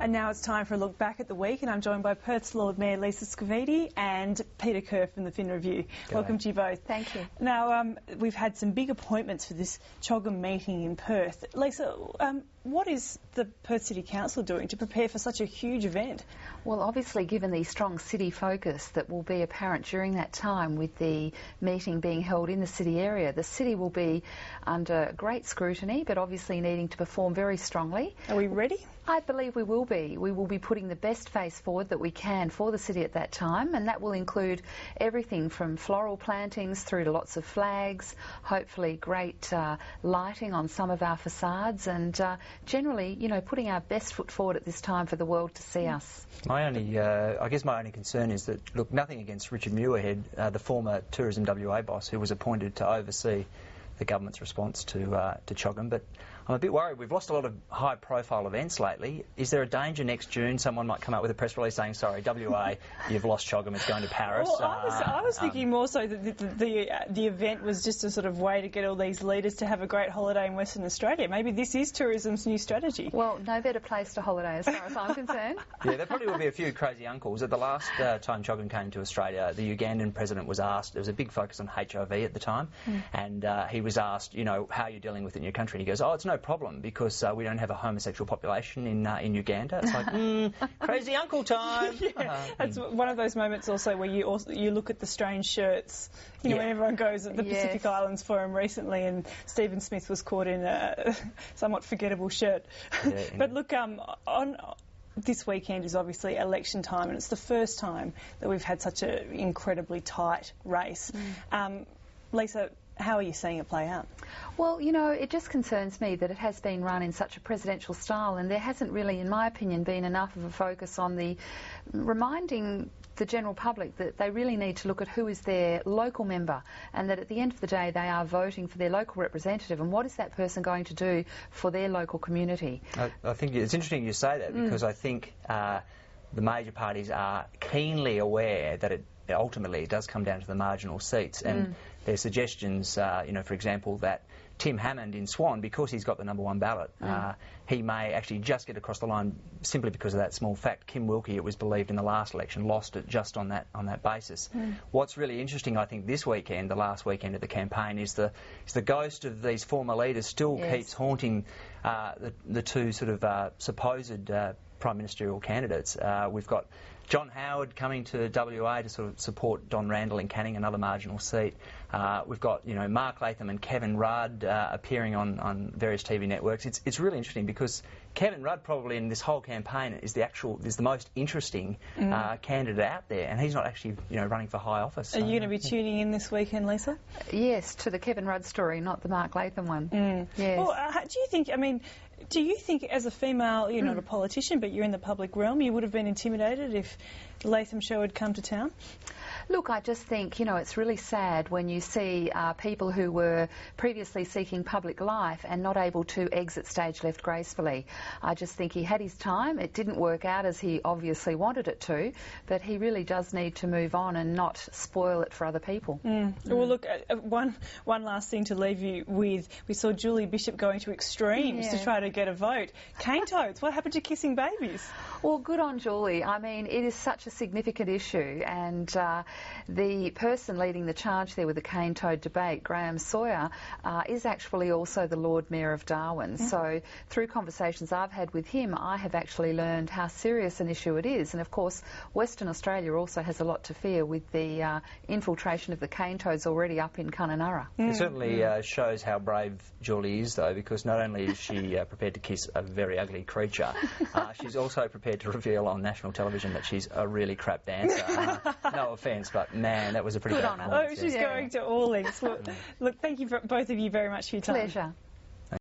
And now it's time for a look back at the week, and I'm joined by Perth's Lord Mayor Lisa Scavidi and Peter Kerr from the Fin Review. Welcome to you both. Thank you. Now, we've had some big appointments for this CHOGM meeting in Perth. Lisa, what is the Perth City Council doing to prepare for such a huge event? Well, obviously, given the strong city focus that will be apparent during that time with the meeting being held in the city area, the city will be under great scrutiny, but obviously needing to perform very strongly. Are we ready? I believe we will be. We will be putting the best face forward that we can for the city at that time, and that will include everything from floral plantings through to lots of flags, hopefully great lighting on some of our facades, and generally, you know, putting our best foot forward at this time for the world to see us. I guess my only concern is that, look, nothing against Richard Muirhead, the former Tourism WA boss, who was appointed to oversee the government's response to CHOGM, but I'm a bit worried. We've lost a lot of high-profile events lately. Is there a danger next June someone might come up with a press release saying, sorry, WA, you've lost CHOGM, it's going to Paris? Well, I was thinking more so that the event was just a sort of way to get all these leaders to have a great holiday in Western Australia. Maybe this is tourism's new strategy. Well, no better place to holiday as far as I'm concerned. Yeah, there probably will be a few crazy uncles. At the last time CHOGM came to Australia, the Ugandan president was asked, there was a big focus on HIV at the time, and he was asked, you know, how are you dealing with it in your country? And he goes, oh, it's no problem because we don't have a homosexual population in Uganda. It's like, crazy uncle time. Yeah, that's one of those moments also where you look at the strange shirts. You know, when everyone goes at the Pacific Islands Forum recently and Stephen Smith was caught in a somewhat forgettable shirt. Yeah, but look, this weekend is obviously election time, and it's the first time that we've had such an incredibly tight race. Lisa, how are you seeing it play out? Well, you know, it just concerns me that it has been run in such a presidential style, and there hasn't really, in my opinion, been enough of a focus on the reminding the general public that they really need to look at who is their local member, and that at the end of the day they are voting for their local representative, and what is that person going to do for their local community. I think it's interesting you say that, because I think the major parties are keenly aware that ultimately it does come down to the marginal seats, and there's suggestions, you know, for example, that Tim Hammond in Swan, because he's got the #1 ballot, he may actually just get across the line simply because of that small fact. Kim Wilkie, it was believed in the last election, lost it just on that basis. What's really interesting, I think, this weekend, the last weekend of the campaign, is the ghost of these former leaders still keeps haunting the two sort of supposed prime ministerial candidates. We've got John Howard coming to WA to sort of support Don Randall in Canning, another marginal seat. We've got, you know, Mark Latham and Kevin Rudd appearing on various TV networks. It's really interesting because Kevin Rudd probably in this whole campaign is the most interesting candidate out there, and he's not actually, you know, running for high office. Are you going to be tuning in this weekend, Lisa? Yes, to the Kevin Rudd story, not the Mark Latham one. Yes. Well, do you think as a female, you're not a politician, but you're in the public realm, you would have been intimidated if the Latham show had come to town? Look, I just think, you know, it's really sad when you see people who were previously seeking public life and not able to exit stage left gracefully. I just think he had his time. It didn't work out as he obviously wanted it to, but he really does need to move on and not spoil it for other people. Well, look, one last thing to leave you with. We saw Julie Bishop going to extremes to try to get a vote. Cane toads, what happened to kissing babies? Well, good on Julie. I mean, it is such a significant issue, and the person leading the charge there with the cane toad debate, Graham Sawyer, is actually also the Lord Mayor of Darwin. So through conversations I've had with him, I have actually learned how serious an issue it is. And of course, Western Australia also has a lot to fear with the infiltration of the cane toads already up in Kununurra. It certainly shows how brave Julie is, though, because not only is she prepared to kiss a very ugly creature, she's also prepared to reveal on national television that she's a really crap dancer. No offence, but man, that was a pretty good bad on her. performance. Oh, she's going to all lengths. Well, look, thank you both of you very much for your time. Pleasure.